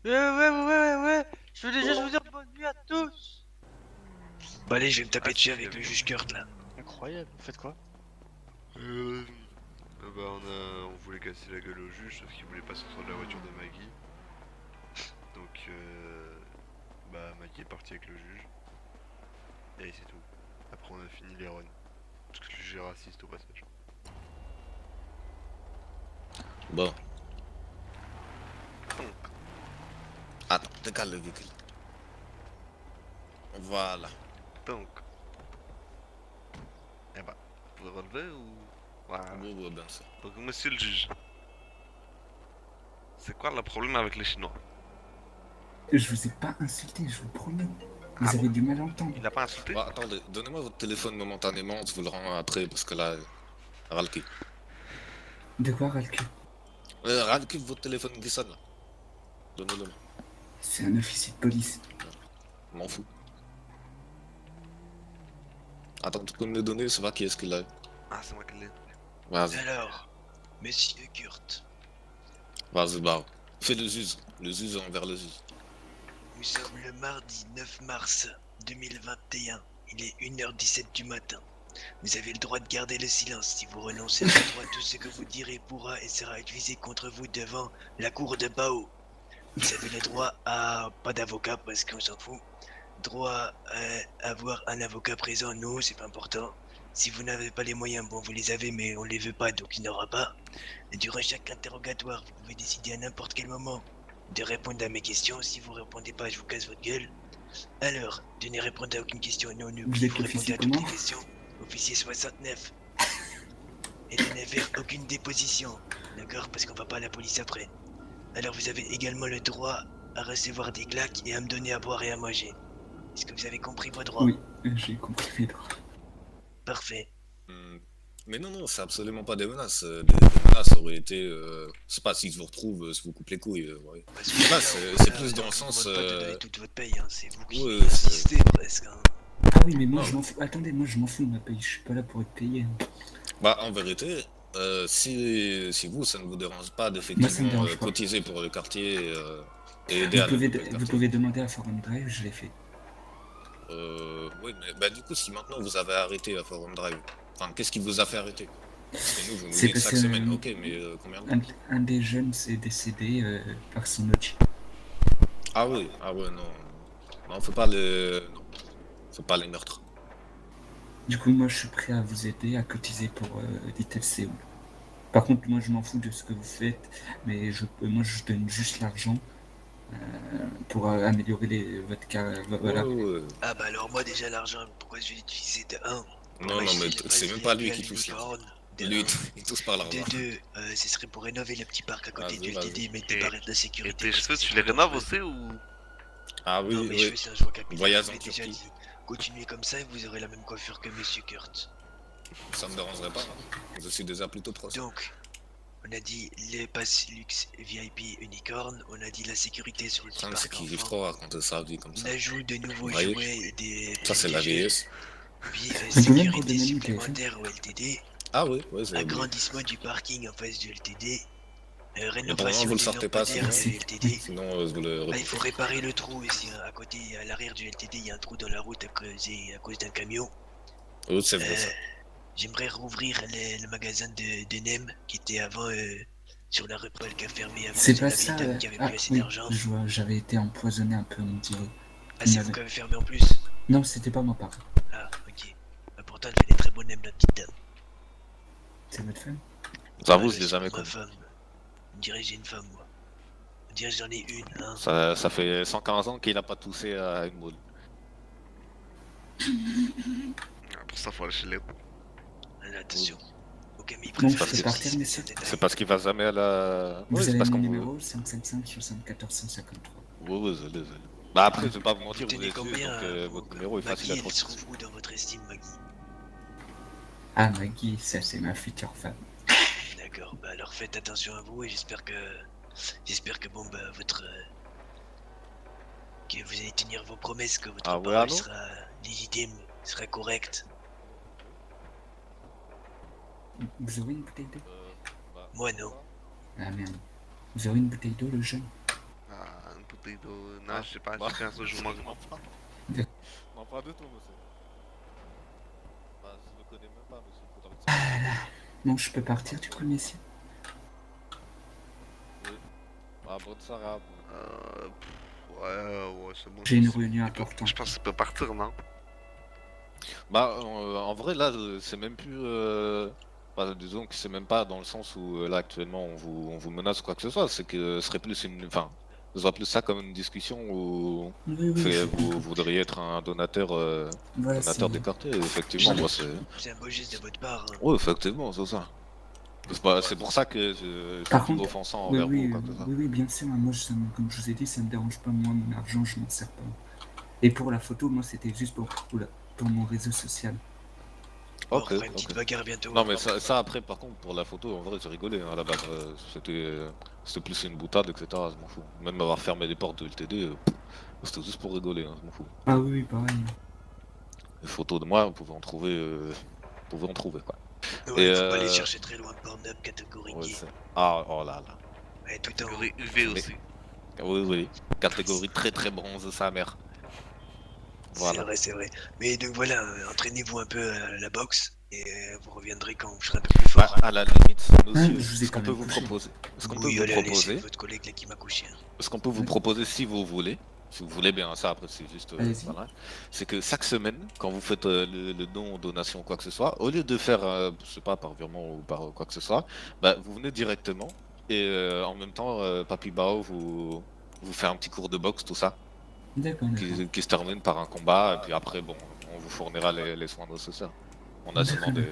Ouais. Je veux déjà vous dire bonne nuit à tous. Bon allez, je vais me Ah taper dessus si, avec le juge Kurt là. Incroyable, vous faites quoi? Euh, bah on voulait casser la gueule au juge sauf qu'il voulait pas sortir de la voiture de Maggie. Donc bah Maggie est partie avec le juge. Et c'est tout. Après on a fini les runs. Parce que le juge est raciste au passage. Bon, Donc, attends, décale le véhicule. Voilà. donc. Eh bah, vous pouvez relever ou... Voilà. Ouais, ouais, bien sûr. Donc monsieur le juge, c'est quoi le problème avec les Chinois? Je vous ai pas insulté, je vous promets. Ah Vous bon? avez du mal à entendre. Il a pas insulté? Bon, attendez, donnez-moi votre téléphone momentanément, je vous le rends après, parce que là, ras le cul. De quoi, Ralcu? Ras le cul, votre téléphone qui sonne là. Donnez-le moi. C'est un officier de police. M'en fous. Attends, tu peux me le donner, c'est pas qui est-ce qu'il a. Ah c'est moi qui l'ai. Vas-y, Alors, monsieur Kurt, vas-y, bah. Fais le juge envers le juge. nous sommes le mardi 9 mars 2021. Il est 1h17 du matin. Vous avez le droit de garder le silence. Si vous renoncez à ce droit, tout ce que vous direz pourra et sera utilisé contre vous devant la cour de Bao. Vous avez le droit à pas d'avocat parce qu'on s'en fout. Droit à avoir un avocat présent, non, c'est pas important. Si vous n'avez pas les moyens, bon, vous les avez, mais on les veut pas, donc il n'y en aura pas. Et durant chaque interrogatoire, vous pouvez décider à n'importe quel moment de répondre à mes questions. Si vous répondez pas, je vous casse votre gueule. Alors, de ne répondre à aucune question, non, Vous n'oubliez, êtes vous répondez officier à toutes comment? les questions. Officier 69. Et de ne faire aucune déposition, d'accord? Parce qu'on va pas à la police après. Alors vous avez également le droit à recevoir des claques et à me donner à boire et à manger. Est-ce que vous avez compris vos droits? Oui, j'ai compris mes droits. Parfait. Hmm. Mais non, non, c'est absolument pas des menaces. Des menaces auraient été. C'est pas si je vous retrouve, je vous coupe les couilles. Ouais. Parce que Là, là, c'est plus dans on le vous sens. demande pas de donner toute votre paye, hein. C'est vous qui Ouais, insistez presque. Hein. Ah oui, mais moi non, je m'en fous. Attendez, moi je m'en fous de ma paye. Je suis pas là pour être payé. bah, en vérité, si vous, ça ne vous dérange pas Moi ça me d'effectivement dérange pas. cotiser pour le quartier et aider à développer le Vous quartier. pouvez demander à Forum Drive, je l'ai fait. Oui, mais bah, du coup, si maintenant vous avez arrêté à Forum Drive, enfin, qu'est-ce qui vous a fait arrêter? Parce que nous, vous nous C'est dites parce chaque que semaine, ok, mais combien de temps? un des jeunes s'est décédé par son Nochi. Ah ouais, non. Non, non, faut pas les meurtres. Du coup, moi je suis prêt à vous aider à cotiser pour Little Séoul. Par contre, moi je m'en fous de ce que vous faites, mais moi je donne juste l'argent pour améliorer Ouais, voilà. ouais. Ah bah alors moi déjà l'argent, pourquoi je vais l'utiliser de un pour Non, non, mais m'acheter les c'est passes même pas VIP lui à qui touche l'argent. l'unicorne, de Lui, un. il touche pas De l'argent. deux, ce serait pour rénover le petit parc à côté Vas-y, du vas-y. LTD, mettre des Et, barrières de et sécurité tes parce que cheveux, c'est tu les trop rénoves dangereux. aussi ou... Ah Non, oui, mes oui. cheveux, c'est un choix capital, je Voyage vous en l'ai déjà Turquie. dit. Continuez comme ça et vous aurez la même coiffure que Monsieur Kurt. Ça me dérangerait pas, hein. Je suis déjà plutôt proche. Donc, on a dit les passes luxe VIP unicorne, on a dit la sécurité sur le Le petit problème, c'est parc qu'il vit enfant, trop à raconter sa vie comme ça. l'ajout de Vous nouveaux voyez? jouets et des Ça, c'est la privilèges, vieillesse. puis Vous pouvez me sécurité redonner mon téléphone? supplémentaire au LTD, Ah oui, oui, j'ai oublié. agrandissement du parking en face du LTD, Mais pour le moment, rénovation vous le des sortez pas, lampadaires sinon, de Merci. LTD. sinon je vous le Ah, il faut reprendrai. réparer le trou ici, hein. À côté, à l'arrière du LTD, il y a un trou dans la route à cause d'un camion. Oui, c'est vrai Euh, ça. J'aimerais rouvrir le magasin de Nem qui était avant sur la Repole qui a fermé à C'est cause de pas la vieille ça. dame qui avait Ah plus assez oui, d'argent. je vois, j'avais été empoisonné un peu, on dirait. Ah, Il c'est vous m'avait- qui avez fermé en plus. Non, c'était pas moi, pardon. Ah, ok. Bah, pourtant, elle fait des très bons nems, la petite dame. C'est votre femme? J'avoue, Ouais, je ouais, l'ai c'est jamais pour ma connu. femme. On dirait que j'ai une femme, moi. On dirait que j'en ai une, hein. Ça fait 115 ans qu'il n'a pas toussé à une boule. Ah, pour ça, faut aller chez les... Alors, attention. Au cas où il Bon, préfère je parce peux les que partir, saucisses, mais messieurs? sans détail. c'est parce qu'il va jamais à la. Oui, Vous c'est avez parce mon qu'on vous. numéro, 555 74 153. Oui, oui, désolé. Bah après, je vais pas vous Vous mentir, vous tenez êtes juge, combien, donc vous votre numéro est facile Maggie, à elle se transmettre. trouve où dans votre estime, Maggie? Ah, Maggie, ça c'est ma future femme. D'accord, bah alors faites attention à vous et j'espère que bon bah que vous allez tenir vos promesses, que votre Ah ouais, parole allô? sera légitime, sera correcte. Vous aurez une bouteille d'eau? Bah, Moi non. Ah merde. Vous aurez une bouteille d'eau, le jeune? Ah, une Non, je sais pas, j'ai fait un jugement. Non, pas du tout, monsieur. Bah, je ne connais même pas, monsieur. Faudra que Non, je peux partir du coup, messieurs. Ah, bonne soirée à vous. Ouais, c'est bon. J'ai une je pense- réunion il peut- importante. Je pense qu'il peut partir, non? Bah, en vrai, là, c'est même plus. Bah, disons que c'est même pas dans le sens où là actuellement on vous menace ou quoi que ce soit. C'est que ce serait plus une. Enfin, ce serait plus ça comme une discussion où Oui, oui, je vous comprends. voudriez être un donateur, Voilà, donateur c'est... des quartiers. Effectivement, moi c'est. C'est un beau geste de votre part. Hein. Ouais, effectivement, c'est ça. C'est pour ça que je Par suis plus contre, offensant oui, envers vous ou oui, quoi que ce soit. oui, oui, bien sûr. Moi, comme je vous ai dit, ça me dérange pas. Moi, mon argent, je m'en sers pas. Et pour la photo, moi, c'était juste pour mon réseau social. On Ok, fera une petite ok. bagarre bientôt. Non mais ça après par contre pour la photo en vrai j'ai rigolé hein, à la base c'était plus une boutade etc je m'en fous. Même avoir fermé les portes de LTD c'était juste pour rigoler hein, je m'en fous. Ah oui, oui, pareil. Les photos de moi vous pouvez en trouver quoi. Ouais, Et faut pas aller chercher très loin. Pornhub, catégorie ouais, gay. ah oh là là. Ouais, tout en haut. Catégorie UV aussi. Oui catégorie très bronze sa mère. Voilà. C'est vrai. Mais donc voilà, entraînez-vous un peu à la boxe et vous reviendrez quand vous serez un peu plus Bah, fort. à la limite monsieur je vous ai ce qu'on quand peut même vous couché. proposer ce qu'on peut Oui, vous allez, c'est proposer votre collègue là qui m'a couché. Hein. ce qu'on peut vous proposer si vous voulez, si vous voulez bien ça après c'est juste Allez-y. voilà, c'est que chaque semaine quand vous faites le don, donation ou quoi que ce soit, au lieu de faire je sais pas par virement ou par quoi que ce soit, bah, vous venez directement et en même temps Papy Bao vous fait un petit cours de boxe tout ça D'accord, d'accord. qui se termine par un combat et puis après bon on vous fournira les soins nécessaires. On a sinon des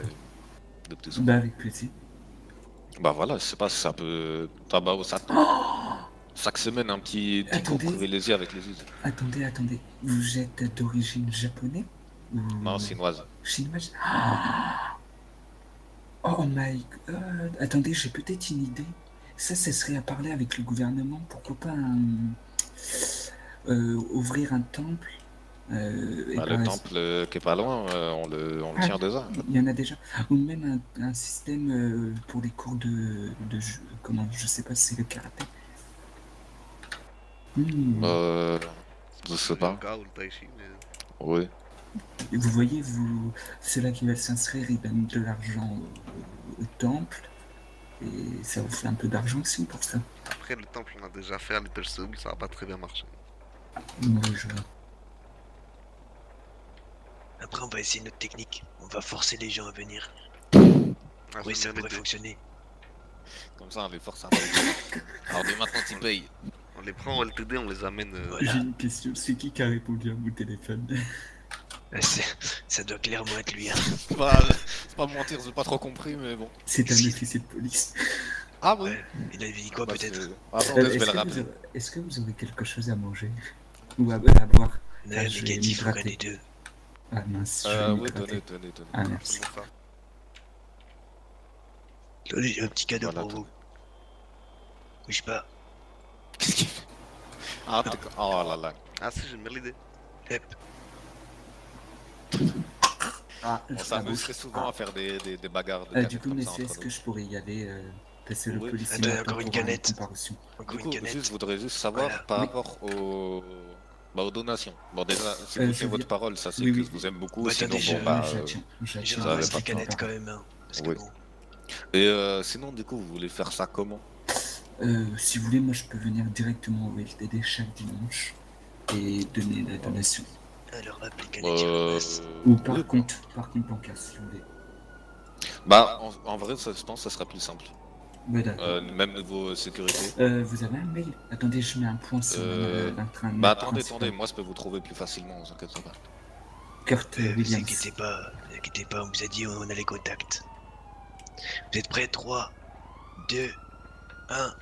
petits soins. Bah, avec plaisir. Bah voilà, je sais pas si ça peut tabac ça chaque semaine un petit cours Attendez. privilégié avec les us. Attendez. Vous êtes d'origine japonaise ou Non, chinoise. chinoise? Oh my god. Attendez, j'ai peut-être une idée. Ça serait à parler avec le gouvernement. Pourquoi pas ouvrir un temple et Bah, par le ex- temple qui est pas loin, on le tient déjà. Il y en a déjà. Ou même un système pour les cours comment, je sais pas si c'est le karaté. Je sais pas. Le yoga ou le tai chi, mais... Oui. Et vous voyez, ceux-là qui veulent s'inscrire, ils donnent de l'argent au temple. Et ça vous fait un peu d'argent aussi pour ça. Après, le temple, on a déjà fait à Little Seoul, ça a pas très bien marché. Oui, je vois. Après, on va essayer notre technique. On va forcer les gens à venir. Ah, Oui, j'aime ça bien pourrait l'idée. fonctionner. Comme ça, on les force un peu. Alors dès maintenant, tu payes. On les prend en LTD, on les amène... Voilà. J'ai une question, c'est qui a répondu à mon téléphone? Ça doit clairement être lui. Hein. C'est pas mentir, j'ai pas trop compris, mais bon. C'est un Si. officier de police. Ah oui. Ouais. Il a dit quoi Bah, peut-être Attendez, je vais le Est-ce rappeler. que vous aurez quelque chose à manger? Ou à boire? Non, Ah, je vais négatif, m'hydrater. aucun des deux. Ah mince, je vais Oui, m'hydrater. tenez. Ah C'est merci. bon, ça. Tenez, j'ai un petit cadeau Voilà, pour vous. Bouge pas. Qu'est-ce qu'il fait? Ah, d'accord. Oh là là. Ah si, j'aime bien l'idée. Hop. Ah, On s'amuse très souvent à faire des bagarres de du canettes coup, comme mais ça est-ce entre que nous. je pourrais y aller parce que le Oui. policier Attends, m'attend encore une pour canette. comparution. Encore Du une coup, canette. je voudrais juste savoir Voilà. par Oui. rapport aux donations. Bon, déjà, si Je vous tenez votre viens- parole, ça c'est Oui, que oui. je vous aime beaucoup. Bah, Sinon, attendez, bon, bah. J'attends. Je vous ramasse avez les pas canettes de quand même. Hein, parce que Oui. bon. Et sinon, du coup, vous voulez faire ça comment? Si vous voulez, moi je peux venir directement au LTD chaque dimanche et donner la donation. Alors hop, les canettes, je ramasse. Ou par oui, compte bancaire si vous voulez. Bah, en vrai, je pense que ça sera plus simple. Ouais, d'accord. Même niveau sécurité. Vous avez un mail? Attendez, je mets un point sur l'intranet. Bah, attendez, moi je peux vous trouver plus facilement, vous inquiétez pas. Kurt Vous Williams. inquiétez pas, on vous a dit on a les contacts. Vous êtes prêts? 3, 2, 1.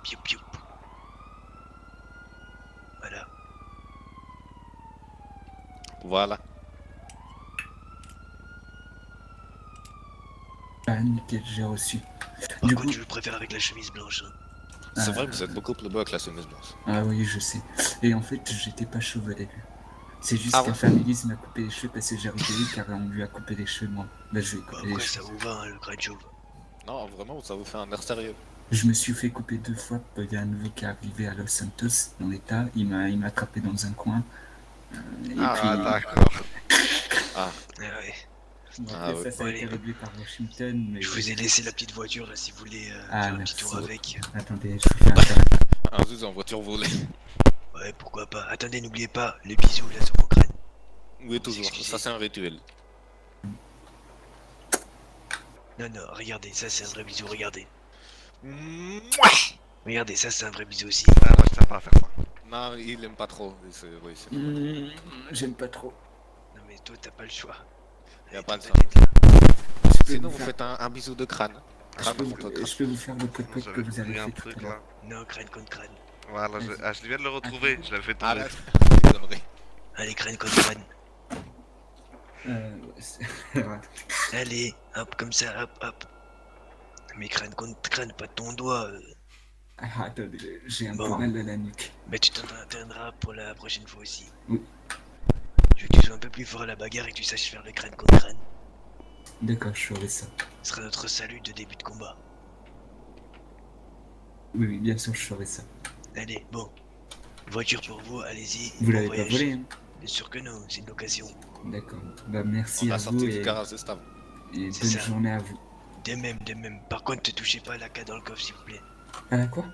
Piou piou. Voilà. Voilà. Ah, nickel, j'ai reçu. Par Du contre, coup- je le préfère avec la chemise blanche. Hein. C'est vrai que vous êtes beaucoup plus beau avec la chemise blanche. Ah oui, je sais. Et en fait, j'étais pas chauve au début. C'est juste Ah qu'un ouais. familiste m'a coupé les cheveux parce que j'ai rigolé car on lui a coupé les cheveux moi. Là, je vais Bon, couper les après, ça cheveux. vous va, hein, le crâne chauve. Non, vraiment, ça vous fait un air sérieux. Je me suis fait couper 2 fois. Il y a un nouveau qui est arrivé à Los Santos, dans l'état. Il m'a attrapé dans un coin. Et Ah, puis, d'accord. Ah, Ah ouais. bon, Ah après, ouais. ça a été réglé par Washington. Mais... Je vous ai laissé la petite voiture là si vous voulez Ah, faire un merci. petit tour avec. Attendez, je vous fais un câlin. un Zeus en voiture volée. Ouais, pourquoi pas. Attendez, n'oubliez pas, les bisous là sur mon crâne. Oui, toujours. Excusez. Ça, c'est un rituel. Non, non, regardez, ça c'est un vrai bisou, regardez. Mouah. Regardez, ça c'est un vrai bisou aussi. Ah, moi, je tiens pas à faire ça. Non, il aime pas trop. Oui, c'est... J'aime pas trop. Non mais toi t'as pas le choix. Y a Allez, pas dans le ta tête, là. Je peux Sinon, vous vous faire- faites un bisou de crâne. Crâne contre crâne. je peux vous faire le pote que J'avais vous avez compris un fait tout truc à l'heure. là. Non, crâne contre crâne. Voilà, je viens de le retrouver. Je l'avais fait tomber. Arrête, des conneries. Allez, crâne contre crâne. Ouais, ouais. Allez, hop, comme ça, hop, hop. Mais crâne contre crâne, pas ton doigt. Ah, attendez, j'ai un Bon. peu mal à la nuque. Mais tu t'entraîneras pour la prochaine fois aussi. Oui. Je veux que tu sois un peu plus fort à la bagarre et que tu saches faire le crâne contre crâne. D'accord, je ferai ça. Ce sera notre salut de début de combat. Oui, oui, bien sûr, je ferai ça. Allez, bon. Voiture pour vous, allez-y. Vous bon l'avez pas voyage. volé, hein? Bien sûr que non, c'est une occasion. D'accord. Bah, On merci l'a à vous sorti du et garage juste avant. bonne C'est ça. journée à vous. De même, de même. Par contre, ne touchez pas à la dans le coffre, s'il vous plaît. Ah, la quoi?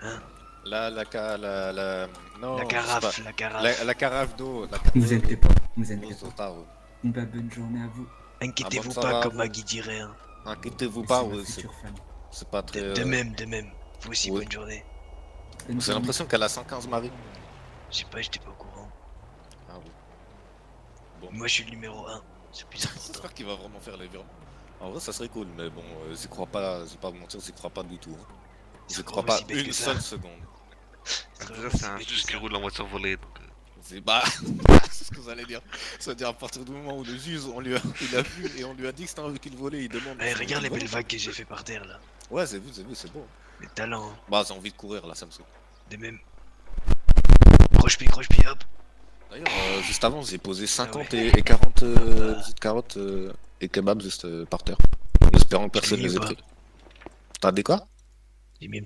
Hein? La non, La je sais carafe, pas. la carafe. La carafe d'eau. Vous inquiétez pas, vous L'eau inquiétez pas. Sotaro. Bon, bah, bonne journée à vous. Inquiétez-vous ça pas, va, comme vous. Maggie dirait. Hein. Inquiétez-vous Et pas, c'est ma ouais, c'est future femme. c'est pas très... De même, de même. Vous aussi, ouais. bonne journée. Bonne J'ai journée. l'impression qu'elle a 115 maris. Je sais pas, j'étais pas au courant. Ah oui. Bon, Moi, je suis le numéro 1. C'est plus important. j'espère qu'il va vraiment faire les virements. En vrai, ça serait cool, mais bon, j'y crois pas, je vais pas vous mentir, j'y crois pas du tout. Hein. C'est J'y vraiment crois pas aussi bête que une ça. seule seconde. C'est Déjà, vraiment c'est aussi un bête que juge qui ça. roule en voiture volée. Donc, C'est bah, c'est ce que vous allez dire. C'est-à-dire à partir du moment où le juge, il a vu et on lui a dit que c'était un véhicule volé, il demande. Allez, c'est un regarde les véhicule belles volé. vagues que j'ai fait par terre là. Ouais, c'est c'est beau. Les talents, hein. Bah, j'ai envie de courir là, ça me saoule. De même. Croche-pied, hop. D'ailleurs, juste avant, j'ai posé 50 ouais. et 40 petites carottes et kebabs juste par terre. En espérant que personne mis les ait ou pas pris. T'as dit quoi? J'ai mis un petit